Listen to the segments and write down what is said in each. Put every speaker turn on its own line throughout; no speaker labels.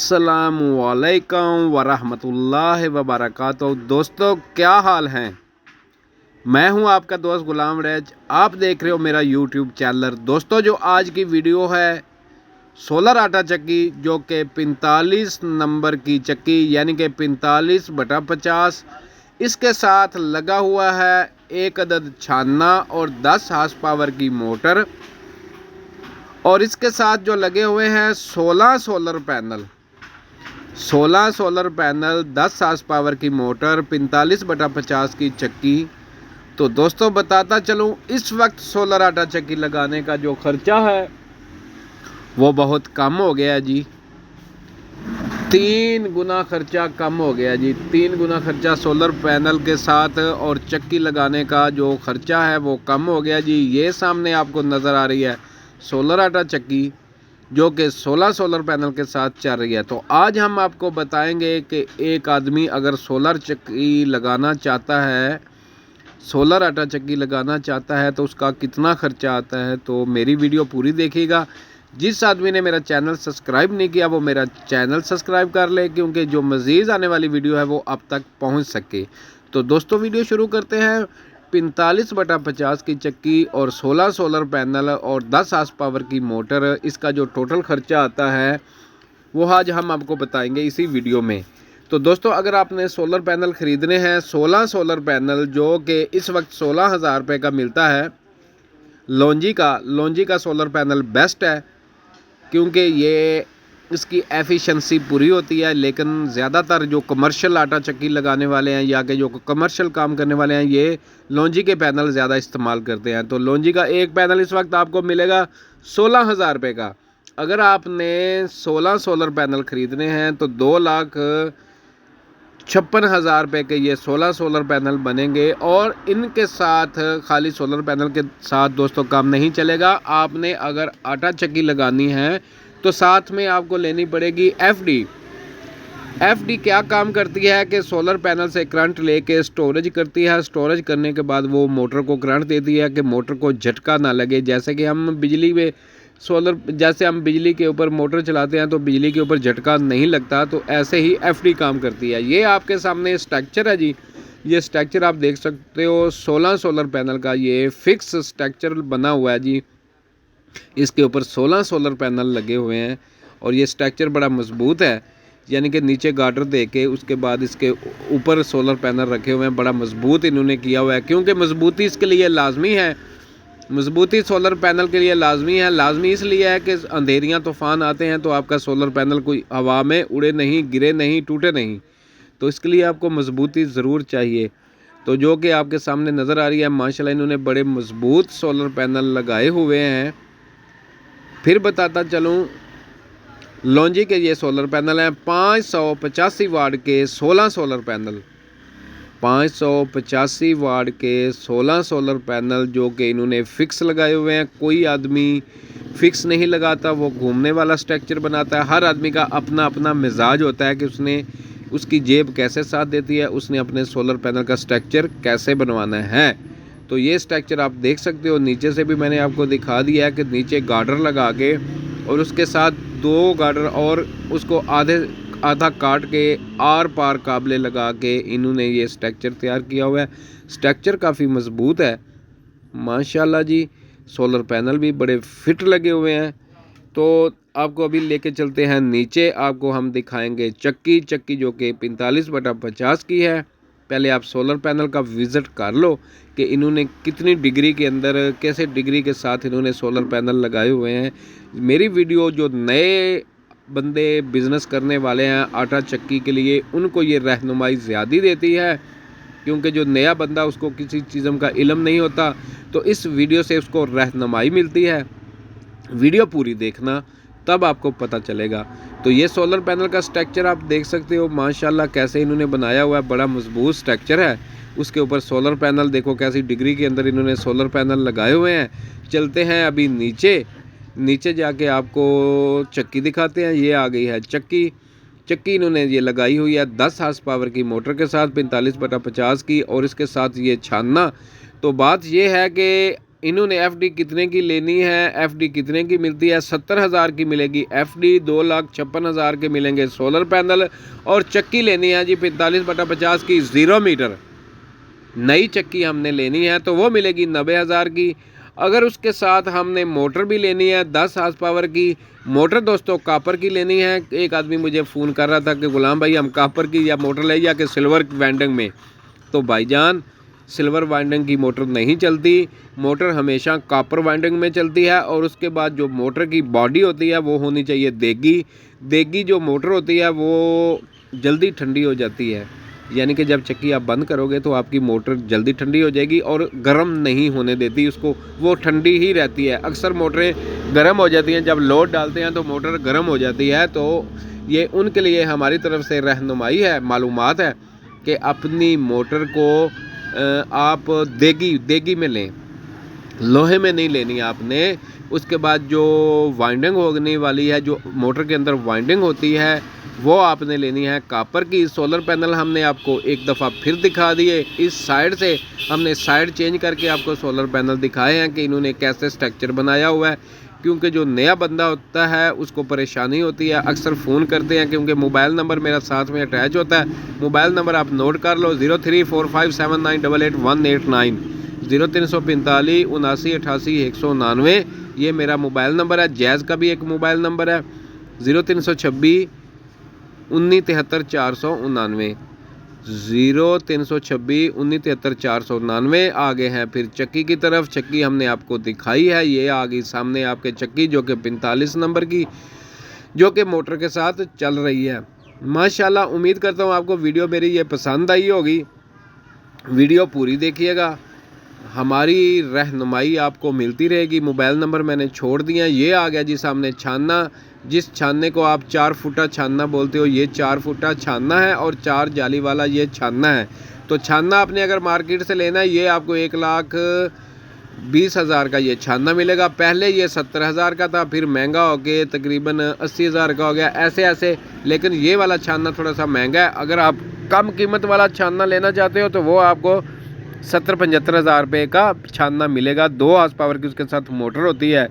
अस्सलामुअलैकुम वरहमतुल्लाहि वबरकातुहू। दोस्तों क्या हाल हैं। मैं हूं आपका दोस्त गुलाम रैज। आप देख रहे हो मेरा यूट्यूब चैनल। दोस्तों जो आज की वीडियो है सोलर आटा चक्की, जो कि 45 नंबर की चक्की यानी कि 45/50, इसके साथ लगा हुआ है एक अदद छानना और 10 हार्स पावर की मोटर, और इसके साथ जो लगे हुए हैं 16 सोलर पैनल, 10 हार्स पावर की मोटर, 45/50 की चक्की। तो दोस्तों बताता चलूँ, इस वक्त सोलर आटा चक्की लगाने का जो खर्चा है वो बहुत कम हो गया जी। 3 गुना खर्चा कम हो गया जी। 3 गुना खर्चा सोलर पैनल के साथ और चक्की लगाने का जो खर्चा है वो कम हो गया जी। ये सामने आपको नज़र आ रही है सोलर आटा चक्की, जो कि 16 सोलर पैनल के साथ चल रही है। तो आज हम आपको बताएंगे कि एक आदमी अगर सोलर चक्की लगाना चाहता है, सोलर आटा चक्की लगाना चाहता है, तो उसका कितना खर्चा आता है। तो मेरी वीडियो पूरी देखिएगा। जिस आदमी ने मेरा चैनल सब्सक्राइब नहीं किया वो मेरा चैनल सब्सक्राइब कर ले, क्योंकि जो मज़ीद आने वाली वीडियो है वो अब तक पहुंच सके। तो दोस्तों वीडियो शुरू करते हैं। 45/50 की चक्की और 16 सोलर पैनल और 10 हार्स पावर की मोटर, इसका जो टोटल खर्चा आता है वो आज हम आपको बताएंगे इसी वीडियो में। तो दोस्तों अगर आपने सोलर पैनल ख़रीदने हैं, 16 सोलर पैनल जो कि इस वक्त 16,000 रुपये का मिलता है, लॉन्जी का सोलर पैनल बेस्ट है, क्योंकि ये इसकी एफिशिएंसी पूरी होती है। लेकिन ज़्यादातर जो कमर्शियल आटा चक्की लगाने वाले हैं या कि जो कमर्शियल काम करने वाले हैं, ये लॉन्जी के पैनल ज़्यादा इस्तेमाल करते हैं। तो लॉन्जी का एक पैनल इस वक्त आपको मिलेगा 16,000 रुपये का। अगर आपने 16 सोलर पैनल ख़रीदने हैं तो 2,56,000 रुपये के ये 16 सोलर पैनल बनेंगे। और इनके साथ खाली सोलर पैनल के साथ दोस्तों काम नहीं चलेगा। आपने अगर आटा चक्की लगानी है तो साथ में आपको लेनी पड़ेगी एफडी क्या काम करती है कि सोलर पैनल से करंट लेके स्टोरेज करती है। स्टोरेज करने के बाद वो मोटर को करंट देती है कि मोटर को झटका ना लगे। जैसे कि हम बिजली के ऊपर मोटर चलाते हैं तो बिजली के ऊपर झटका नहीं लगता, तो ऐसे ही एफडी काम करती है। ये आपके सामने स्ट्रक्चर है जी। ये स्ट्रक्चर आप देख सकते हो 16 सोलर पैनल का, ये फिक्स स्ट्रक्चर बना हुआ है जी। इसके ऊपर 16 सोलर पैनल लगे हुए हैं और ये स्ट्रक्चर बड़ा मजबूत है, यानी कि नीचे गार्डर दे के उसके बाद इसके ऊपर सोलर पैनल रखे हुए हैं। बड़ा मजबूत इन्होंने किया हुआ है, क्योंकि मजबूती इसके लिए लाजमी है। मजबूती सोलर पैनल के लिए लाजमी है। लाजमी इसलिए है कि अंधेरियां तूफ़ान आते हैं तो आपका सोलर पैनल कोई हवा में उड़े नहीं, गिरे नहीं, टूटे नहीं। तो इसके लिए आपको मजबूती ज़रूर चाहिए। तो जो कि आपके सामने नज़र आ रही है, माशाल्लाह इन्होंने बड़े मजबूत सोलर पैनल लगाए हुए हैं। फिर बताता चलूँ, लॉन्जी के ये सोलर पैनल हैं 585 वाट के 16 सोलर पैनल, 585 वाट के 16 सोलर पैनल जो कि इन्होंने फ़िक्स लगाए हुए हैं। कोई आदमी फ़िक्स नहीं लगाता, वो घूमने वाला स्ट्रक्चर बनाता है। हर आदमी का अपना अपना मिजाज होता है कि उसकी जेब कैसे साथ देती है, उसने अपने सोलर पैनल का स्ट्रक्चर कैसे बनवाना है। तो ये स्ट्रक्चर आप देख सकते हो। नीचे से भी मैंने आपको दिखा दिया है कि नीचे गार्डर लगा के और उसके साथ 2 गार्डर और उसको आधा काट के आर पार काबले लगा के इन्होंने ये स्ट्रक्चर तैयार किया हुआ है। स्ट्रक्चर काफ़ी मजबूत है माशाल्लाह जी। सोलर पैनल भी बड़े फिट लगे हुए हैं। तो आपको अभी लेके चलते हैं नीचे, आपको हम दिखाएंगे चक्की जो कि 45/50 की है। पहले आप सोलर पैनल का विज़िट कर लो कि इन्होंने कितनी डिग्री के अंदर, कैसे डिग्री के साथ इन्होंने सोलर पैनल लगाए हुए हैं। मेरी वीडियो जो नए बंदे बिज़नेस करने वाले हैं आटा चक्की के लिए, उनको ये रहनुमाई ज़्यादा देती है, क्योंकि जो नया बंदा उसको किसी चीज़ का इल्म नहीं होता, तो इस वीडियो से उसको रहनुमाई मिलती है। वीडियो पूरी देखना तब आपको पता चलेगा। तो ये सोलर पैनल का स्ट्रक्चर आप देख सकते हो माशाल्लाह कैसे इन्होंने बनाया हुआ है। बड़ा मजबूत स्ट्रक्चर है। उसके ऊपर सोलर पैनल देखो कैसी डिग्री के अंदर इन्होंने सोलर पैनल लगाए हुए हैं। चलते हैं अभी नीचे जाके आपको चक्की दिखाते हैं। ये आ गई है चक्की इन्होंने ये लगाई हुई है 10 हार्स पावर की मोटर के साथ, 45/50 की, और इसके साथ ये छानना। तो बात ये है कि इन्होंने एफडी कितने की लेनी है, एफडी कितने की मिलती है, 70,000 की मिलेगी एफडी, 2,56,000 के मिलेंगे सोलर पैनल। और चक्की लेनी है जी 45/50 की 0 मीटर नई चक्की हमने लेनी है तो वो मिलेगी 90,000 की। अगर उसके साथ हमने मोटर भी लेनी है 10 हार्स पावर की मोटर दोस्तों कापर की लेनी है। एक आदमी मुझे फ़ोन कर रहा था कि गुलाम भाई हम कापर की या मोटर ले जाके सिल्वर वाइंडिंग में, तो भाईजान सिल्वर वाइंडिंग की मोटर नहीं चलती, मोटर हमेशा कॉपर वाइंडिंग में चलती है। और उसके बाद जो मोटर की बॉडी होती है वो होनी चाहिए देगी। देगी जो मोटर होती है वो जल्दी ठंडी हो जाती है, यानी कि जब चक्की आप बंद करोगे तो आपकी मोटर जल्दी ठंडी हो जाएगी और गर्म नहीं होने देती उसको, वो ठंडी ही रहती है। अक्सर मोटरें गर्म हो जाती हैं, जब लोड डालते हैं तो मोटर गर्म हो जाती है। तो ये उनके लिए हमारी तरफ से रहनुमाई है, मालूमात है कि अपनी मोटर को आप देगी में लें, लोहे में नहीं लेनी आपने। उसके बाद जो वाइंडिंग होने वाली है, जो मोटर के अंदर वाइंडिंग होती है, वो आपने लेनी है कॉपर की। सोलर पैनल हमने आपको एक दफ़ा फिर दिखा दिए, इस साइड से हमने साइड चेंज करके आपको सोलर पैनल दिखाए हैं कि इन्होंने कैसे स्ट्रक्चर बनाया हुआ है। क्योंकि जो नया बंदा होता है उसको परेशानी होती है, अक्सर फ़ोन करते हैं, क्योंकि मोबाइल नंबर मेरा साथ में अटैच होता है। मोबाइल नंबर आप नोट कर लो 0345798889, 0345 7988 ये मेरा मोबाइल नंबर है। जैज़ का भी एक मोबाइल नंबर है 0326 1973 499, 0326 आगे हैं फिर चक्की की तरफ। चक्की हमने आपको दिखाई है, ये आ गई सामने आपके चक्की जो कि 45 नंबर की, जो कि मोटर के साथ चल रही है। माशाल्लाह उम्मीद करता हूँ आपको वीडियो मेरी ये पसंद आई होगी। वीडियो पूरी देखिएगा, हमारी रहनुमाई आपको मिलती रहेगी। मोबाइल नंबर मैंने छोड़ दिया, ये आ गया जी सामने छानना, जिस छानने को आप 4 फुटा छानना बोलते हो, ये 4 फुटा छानना है और 4 जाली वाला ये छानना है। तो छानना आपने अगर मार्केट से लेना है, ये आपको 1,20,000 का ये छानना मिलेगा। पहले ये 70,000 का था, फिर महंगा हो के तकरीबन 80,000 का हो गया, ऐसे ऐसे। लेकिन ये वाला छानना थोड़ा सा महंगा है। अगर आप कम कीमत वाला छानना लेना चाहते हो तो वो आपको 70-75 हज़ार रुपये का छानना मिलेगा। 2 हार्स पावर की उसके साथ मोटर होती है।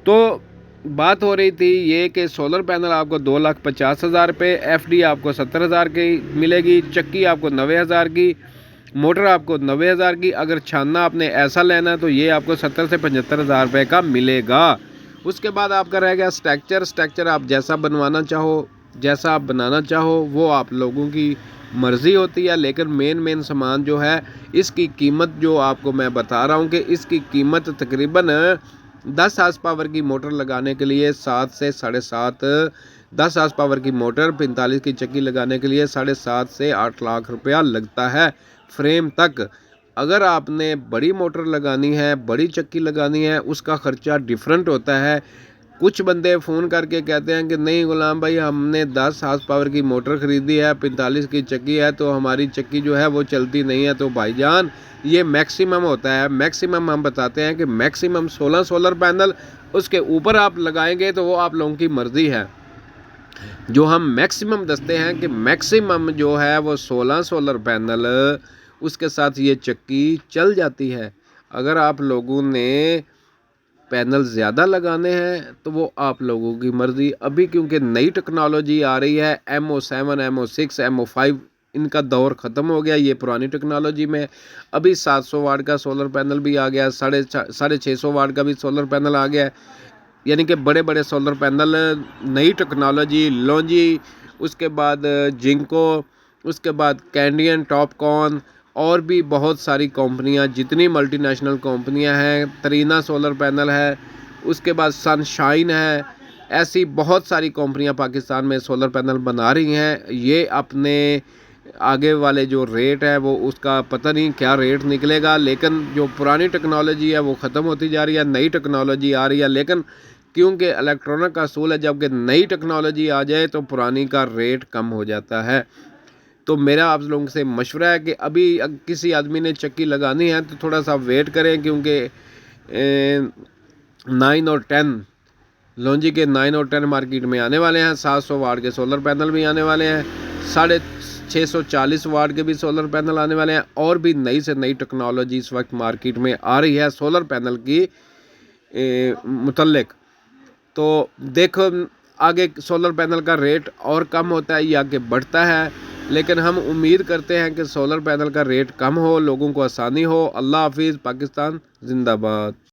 तो बात हो रही थी ये कि सोलर पैनल आपको 2,50,000 रुपये, एफडी आपको 70,000 की मिलेगी, चक्की आपको 90,000 की, मोटर आपको 90,000 की। अगर छानना आपने ऐसा लेना है तो ये आपको 70 से 75,000 रुपये का मिलेगा। उसके बाद आपका रह गया स्ट्रक्चर आप जैसा बनवाना चाहो, जैसा आप बनाना चाहो वो आप लोगों की मर्ज़ी होती है। लेकिन मेन सामान जो है इसकी कीमत जो आपको मैं बता रहा हूँ कि इसकी कीमत तकरीबन 10 हार्स पावर की मोटर लगाने के लिए 7 से 7.5, 10 हार्स पावर की मोटर 45 की चक्की लगाने के लिए 7.5 से 8 लाख रुपया लगता है फ्रेम तक। अगर आपने बड़ी मोटर लगानी है, बड़ी चक्की लगानी है, उसका ख़र्चा डिफरेंट होता है। कुछ बंदे फ़ोन करके कहते हैं कि नहीं गुलाम भाई हमने 10 हार्स पावर की मोटर ख़रीदी है, 45 की चक्की है, तो हमारी चक्की जो है वो चलती नहीं है। तो भाईजान ये मैक्सिमम होता है, मैक्सिमम हम बताते हैं कि मैक्सिमम 16 सोलर पैनल, उसके ऊपर आप लगाएंगे तो वो आप लोगों की मर्ज़ी है। जो हम मैक्सिमम दसते हैं कि मैक्सिमम जो है वो 16 सोलर पैनल, उसके साथ ये चक्की चल जाती है। अगर आप लोगों ने पैनल ज़्यादा लगाने हैं तो वो आप लोगों की मर्ज़ी। अभी क्योंकि नई टेक्नोलॉजी आ रही है, MO7 MO6 MO5, इनका दौर ख़त्म हो गया, ये पुरानी टेक्नोलॉजी में। अभी 700 वाट का सोलर पैनल भी आ गया, 650 वाट का भी सोलर पैनल आ गया है। यानी कि बड़े बड़े सोलर पैनल, नई टेक्नोलॉजी, लॉन्जी, उसके बाद जिंको, उसके बाद कैंडियन, टॉपकॉन और भी बहुत सारी कंपनियां, जितनी मल्टीनेशनल कंपनियां हैं, तरीना सोलर पैनल है, उसके बाद सनशाइन है, ऐसी बहुत सारी कंपनियां पाकिस्तान में सोलर पैनल बना रही हैं। ये अपने आगे वाले जो रेट है वो उसका पता नहीं क्या रेट निकलेगा, लेकिन जो पुरानी टेक्नोलॉजी है वो ख़त्म होती जा रही है, नई टेक्नोलॉजी आ रही है। लेकिन क्योंकि इलेक्ट्रॉनिक का असूल है, जबकि नई टेक्नोलॉजी आ जाए तो पुरानी का रेट कम हो जाता है। तो मेरा आप लोगों से मशवरा है कि अभी किसी आदमी ने चक्की लगानी है तो थोड़ा सा वेट करें, क्योंकि 9 और 10 लॉन्जी के 9 और 10 मार्केट में आने वाले हैं। 700 वाट के सोलर पैनल भी आने वाले हैं। 640 वाट के भी सोलर पैनल आने वाले हैं और भी नई से नई टेक्नोलॉजी इस वक्त मार्केट में आ रही है सोलर पैनल की मुतल्लिक। तो देखो आगे सोलर पैनल का रेट और कम होता है या आगे बढ़ता है, लेकिन हम उम्मीद करते हैं कि सोलर पैनल का रेट कम हो, लोगों को आसानी हो। अल्लाह हाफिज़। पाकिस्तान जिंदाबाद।